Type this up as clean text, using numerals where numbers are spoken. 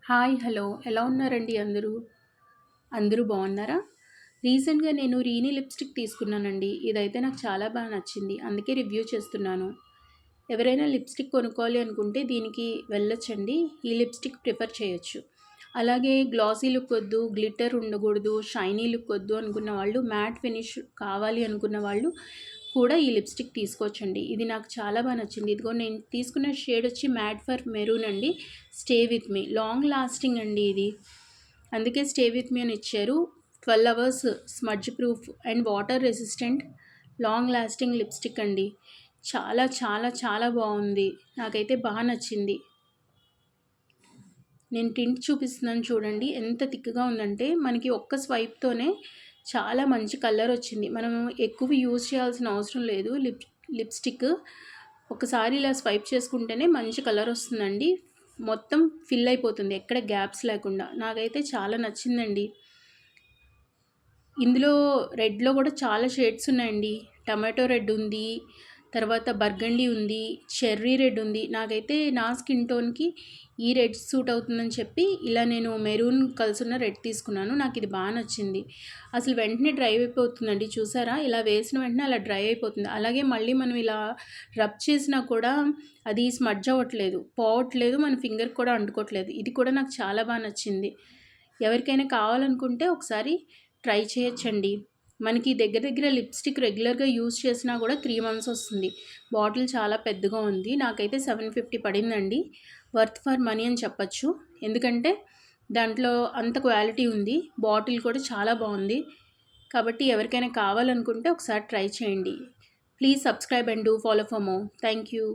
Hi! Hello! ఎలా ఉన్నారండి అందరూ? అందరూ బావున్నారా? రీసెంట్‌గా నేను రీనీ లిప్‌స్టిక్ తీసుకున్నానండి. ఇదైతే నాకు చాలా నచ్చింది. అందుకే రివ్యూ చేస్తున్నాను. ఎవరైనా లిప్‌స్టిక్ కొనుక్కోవాలి అనుకుంటే దీనికి వెళ్ళొచ్చండి. ఈ లిప్‌స్టిక్ ప్రిఫర్ చేయొచ్చు. అలాగే గ్లాసీ లుక్ వద్దు, గ్లిట్టర్ ఉండకూడదు, షైనీ లుక్ వద్దు అనుకున్న వాళ్ళు, మ్యాట్ ఫినిష్ కావాలి అనుకున్న వాళ్ళు కూడా ఈ లిప్‌స్టిక్ తీసుకోవచ్చండి. ఇది నాకు చాలా నచ్చింది. ఇదిగో నేను తీసుకున్న షేడ్ వచ్చి మ్యాట్ ఫర్ మెరూన్ అండి. Stay with me. Long lasting అండి ఇది. అందుకే స్టే విత్ మీ అని ఇచ్చారు. 12 hours smudge proof and water resistant long lasting lipstick అండి. చాలా చాలా చాలా బావుంది. నాకైతే నచ్చింది. నేను టింట్ చూపిస్తున్నాను చూడండి. ఎంత థిక్‌గా ఉందంటే మనకి ఒక్క స్వైప్‌తోనే చాలా మంచి కలర్ వచ్చింది. మనం ఎక్కువ యూజ్ చేయాల్సిన అవసరం లేదు. లిప్‌స్టిక్ ఒకసారి ఇలా స్వైప్ చేసుకుంటేనే మంచి కలర్ వస్తుందండి. మొత్తం ఫిల్ అయిపోతుంది. ఎక్కడ గ్యాప్స్ లేకుండా. నాకైతే చాలా నచ్చిందండి. ఇందులో రెడ్‌లో కూడా చాలా షేడ్స్ ఉన్నాయండి. టమాటో రెడ్ ఉంది. తర్వాత బర్గండీ ఉంది. చెర్రీ రెడ్ ఉంది. నాకైతే నా స్కిన్ టోన్‌కి ఈ రెడ్ సూట్ అవుతుందని చెప్పి ఇలా నేను మెరూన్ కలిసున్న రెడ్ తీసుకున్నాను. నాకు ఇది నచ్చింది. అసలు వెంటనే డ్రై అయిపోతుందండి. చూసారా? ఇలా వేసిన వెంటనే అలా డ్రై అయిపోతుంది. అలాగే మళ్ళీ మనం ఇలా రబ్ చేసినా కూడా అది స్మడ్జ్ అవ్వట్లేదు. పోవట్లేదు. మన ఫింగర్‌కి కూడా అంటుకోవట్లేదు. ఇది కూడా నాకు చాలా నచ్చింది. ఎవరికైనా కావాలనుకుంటే ఒకసారి ట్రై చేయొచ్చండి. మనకి దగ్గర దగ్గర లిప్‌స్టిక్ రెగ్యులర్‌గా యూజ్ చేసినా కూడా 3 మంత్స్ వస్తుంది. బాటిల్ చాలా పెద్దగా ఉంది. నాకైతే 750 పడిందండి. వర్త్ ఫర్ మనీ అని చెప్పొచ్చు. ఎందుకంటే దాంట్లో అంత క్వాలిటీ ఉంది. బాటిల్ కూడా చాలా బావుంది. కాబట్టి ఎవరికైనా కావాలనుకుంటే ఒకసారి ట్రై చేయండి. Please subscribe and do follow for more. Thank you.